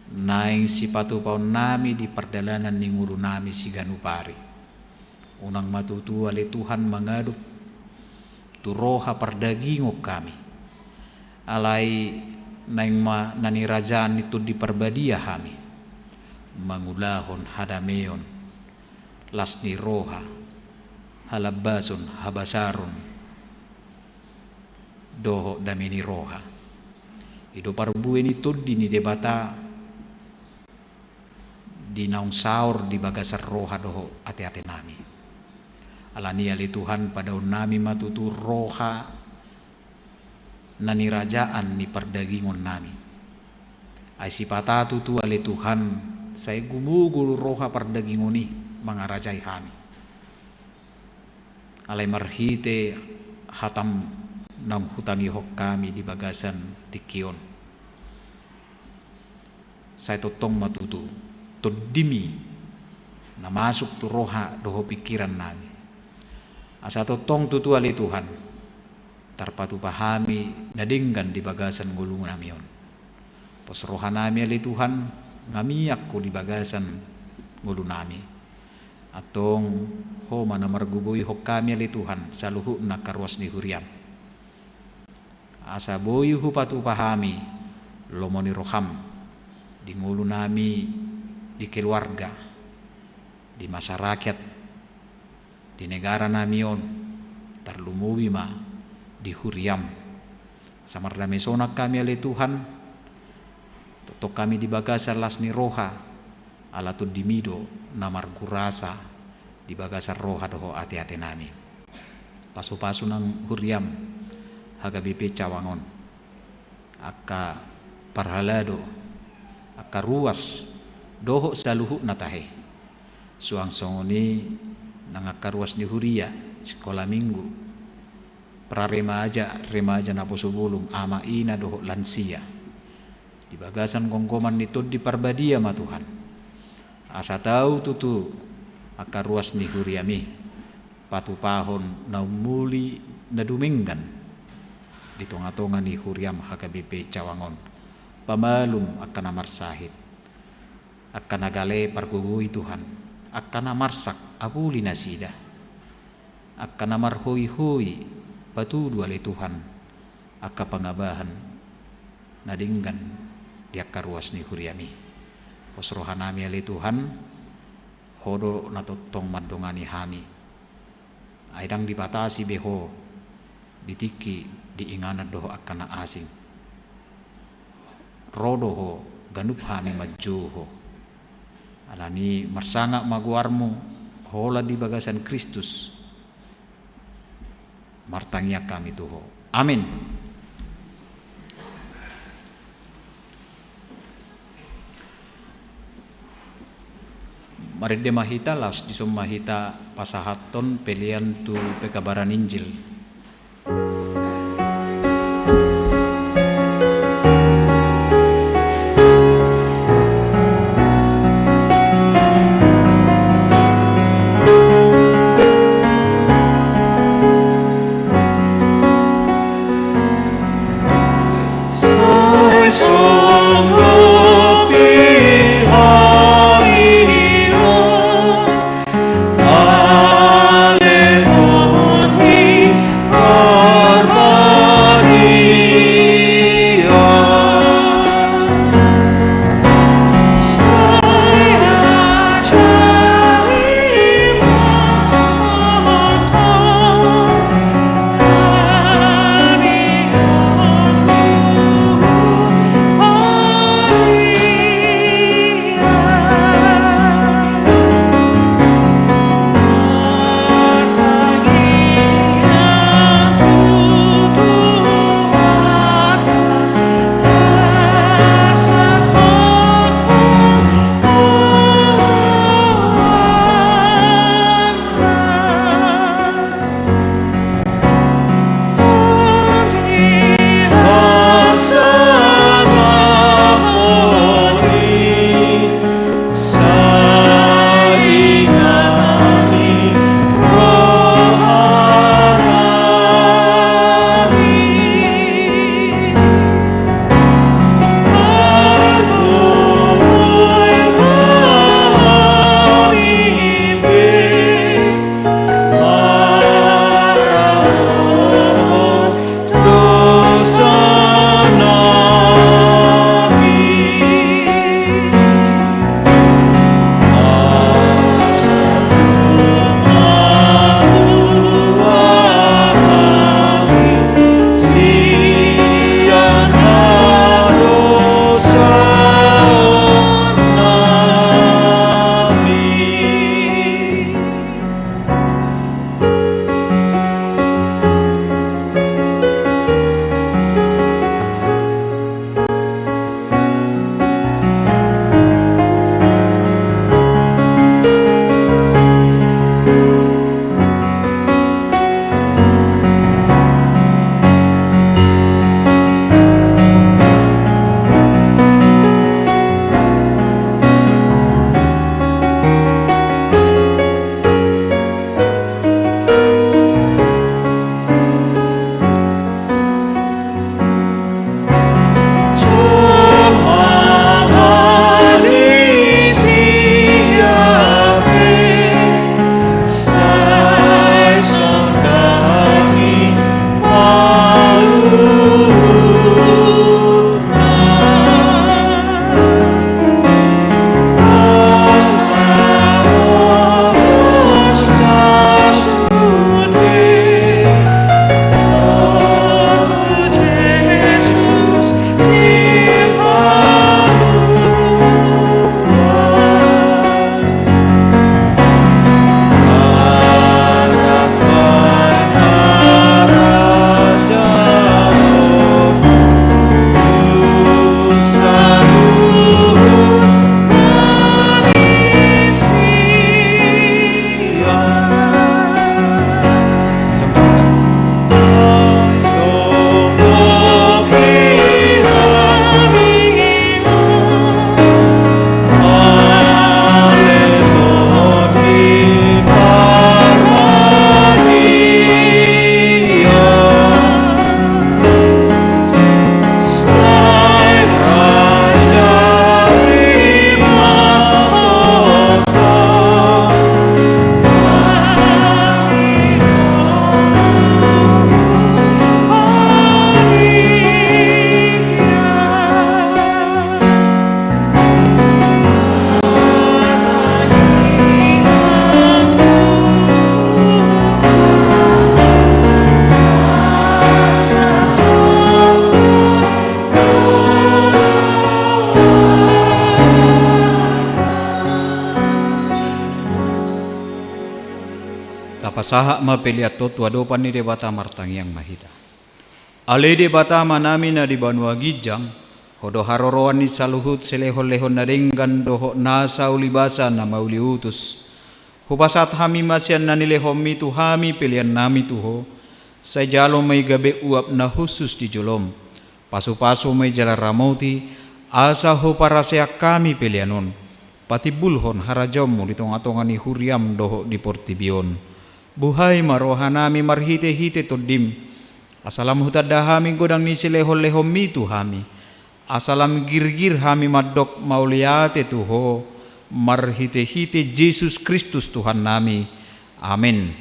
naing sipatu paun nami di perdalanan ni ngulu nami si ganupari unang matutu ali Tuhan mangadup tu roha pardagingok kami alai naing nani rajaan itu di perbadia kami mangulahon hadameon lasni roha halabason habasaron doho damini roha ido parbueni itu dini debata di naung saur di bagasar roha doho ate-ate nami alani ali Tuhan pada nami matutu roha nani rajaan ni perdagingon nami ay sipatatu tu ali Tuhan saya gumugul roha perdagingoni mangarajai kami alai marhite hatam nang hutangi hok kami di bagasan tikion saya totong matutu todimi na masuk tu roha doho pikiran nami asa totong tutu ali Tuhan tarpatu pahami nadinggan di bagasan ngulung namion pos roha nami ali Tuhan ngamiyak ko di bagasan ngulu nami atong ho mana margugui hok kami ali Tuhan saluhu na karwas ni huriam asa boyu hupatu pahami lomoni roham di ngulu nami di keluarga, di masyarakat, di negara namion, terlumuwi ma di huriam, Samardami sonak kami ale Tuhan, totok kami di bagasar lasni roha, alatud dimido namar gurasa di bagasar roha doho ate-ate nami. Pasu-pasu nang huriam haga BP Cawangon, aka parhalado, aka ruas doho saluhu natahe. Suang songoni nang aka ruas ni huria sekolah minggu. Pra remaja na posubulung ama ina doho lansia di bagasan kongkoman itu di parbadia ma Tuhan asa tahu tutu akar ruas ni huriami patu pahon na umuli na duminggan di tonga-tonga ni huriam HKBP Cawangon pamalum akan namar sahid akan nagale pargugui Tuhan akan namarsak abuli nasida akan namar hoi-hoi patudu ale Tuhan aka pangabahan nadinggan di akar ruas ni huriami posrohanami ale Tuhan hodo natotong madongani hami aidang dipatasi beho ditiki diinganan doho akana asing rodo ho ganup hami majuho alani marsanga maguarmu hola di bagasan Kristus martangnya kami tuho. Amin. Mari de mahita las di mahita pasahaton pelian tu pekabaran Injil. Alleluia. tapasaha mapeliato tuadopan ni debata martangiang mahita. Ale debata manami na di Banua Gijang, hodo haroroan ni saluhut selehon-lehon na denggan doho nasa ulibasa na mauliutus. Hupasat hami masyan na nilehomi tu hami pilihan nami tuho, sa jalo may gabi uap na husus di jolom. Pasu-pasu may jala ramoti, asa ho para seak kami pilihanon. Pati bulhon harajom mo ditong atongan ni huriam doho di Portibion. Buhay maroha nami marhite-hite todim. Asalam hutadda hami godang ni silehon-lehon mitu hami. Asalam girgir hami madok mauliate tuho. Marhite-hite Yesus Kristus Tuhan nami. Amin.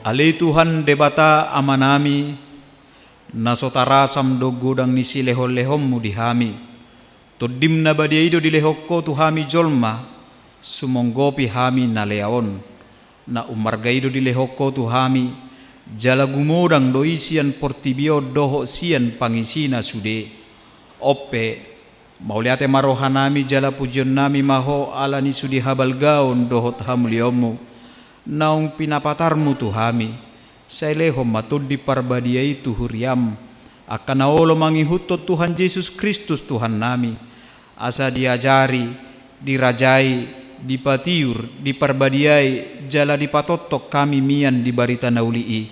Ali Tuhan debata amanami, nasotarasam do godang ni silehol-lehom mu dihami. Todim na badiaido dilehokko tuhami jolma, sumonggopi hami na leaon. Na umargaido dilehokko tuhami, jala gumodang do isian Portibio doho sian pangisina sude. Oppe, mauliate marohanami jala pujion nami maho ala ni sudi habalgaon dohot hamuliomu. Naung pinapatarmu tuhami, sa ilehom matud di parbadia itu huriam, akan naolo mangihutot Tuhan Yesus Kristus Tuhan nami, asa diajari, dirajai, dipatiur, diparbadiai, jala dipatotok kami mian di barita naulii,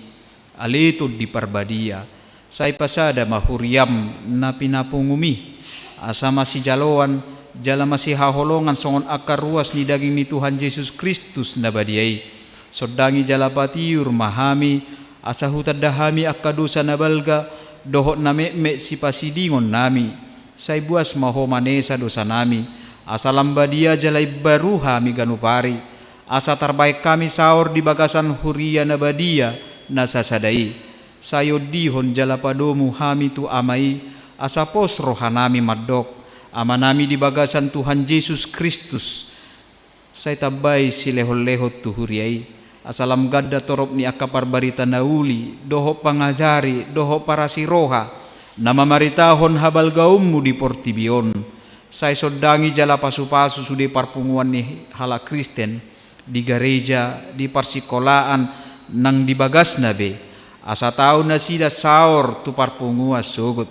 alitud di parbadia, sa ipasada mahuriam na pinapungumi, asa masih jaloan, jala masih haholongan songon akar ruas ni daging ni Tuhan Yesus Kristus na badiai. Sodangi jalapatiur mahami, asa hutadahami akadusa na balga, dohot na me si pasidingon nami. Say buas maho manesa dosa nami, asa lambadia jalay baru hami ganupari, asa tarbaik kami saor di bagasan huria na badia na sasadai. Sayo dihon jalapadomu hami tu amai, asa pos rohanami madok, amanami di bagasan Tuhan Yesus Kristus. Say tabay si lehol-lehot tu huriai. Asalam gadda torop ni akapar barita nauli, doho pangajari, doho para siroha, namamaritahon habal gaummu di Portibion. Say sodangi jala pasu-pasu sudi parpunguan ni hala Kristen, di gereja, di parsikolaan, nang dibagas na be. Asa tao na sida saor tu parpungua sugut.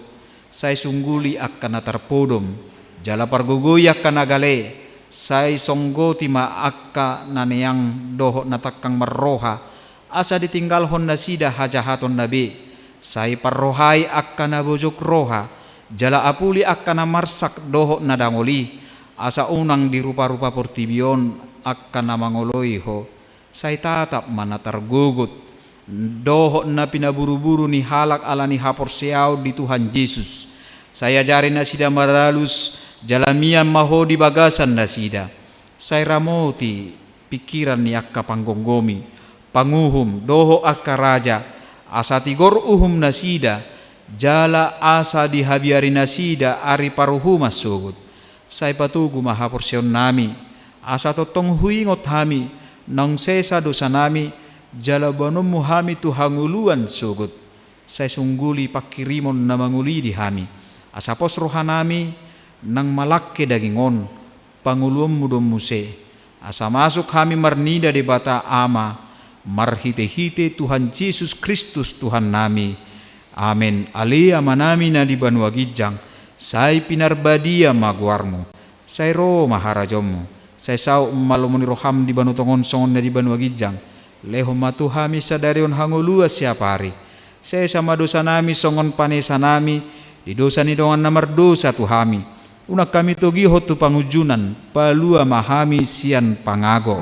Say sungguli akan natarpodom, jala parguguyak ka nagale. Say songgoti maakka naniyang doho natakang marroha, asa ditinggalhon na sida hajahaton nabi. Say parrohay akka na bujok roha, jala apuli akka na marsak doho na dangoli, asa unang di rupa-rupa Portibion akka na mangoloy ho. Say tatap manatargugot, doho na pinaburu-buru ni halak ala ni haporseaw di Tuhan Yesus. Saya jari na sida maralus, jalamian maho di bagasan na sida. Say ramoti pikiran ni akka panggonggomi, panguhum doho akka raja, asa tigor uhum na sida, jala asa dihabiari na sida ari paruhumas sugut. Say patugu mahaporsyon nami, asa totong huingot hami, nang sesa dosa nami, jala banom muhami tu hanguluan sugut. Say sungguli pakirimon na manguli di hami, asa pos rohanami, nang malakke dagingon, panguluam mudom muse, asa masuk kami marnida di bata ama, marhite-hite Tuhan Yesus Kristus Tuhan nami. Amin. Ali amanami na di Banua Gijang, say pinarbadia maguarmu, say ro maharajomu, say sao malumuni roham di Banu Tongon songon na di Banua Gijang, leho matuhami sa darion hangulua siapari, say sama dosa nami songon panesa nami, di dosa ni dongan namardosa tuhami, Una kami togi hotu pangujunan palua mahami sian pangago.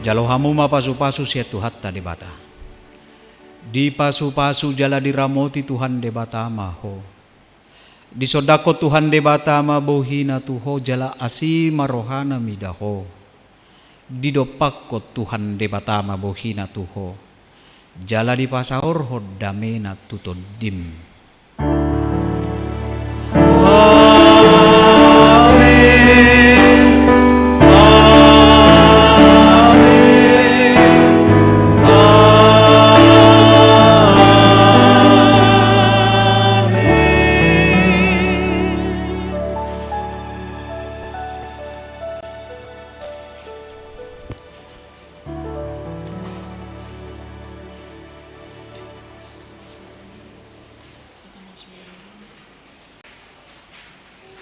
Jalo hamu ma pasu-pasu sia Tuhatta debata. Di pasu-pasu jala diramoti Tuhan debata maho. Di sodako Tuhan debata ma bohina tuho jala asi marohana midaho. Di dopakko Tuhan debata ma bohina tuho. Jala di pasaor hodamena tutodim.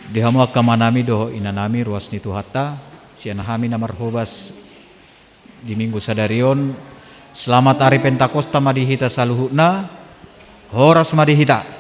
Dihamu akamanami doho inanami ruas ni Tuhatta sianahami namarhobas di minggu sadarion. Selamat hari Pentakosta madihita saluhuna horas madihita.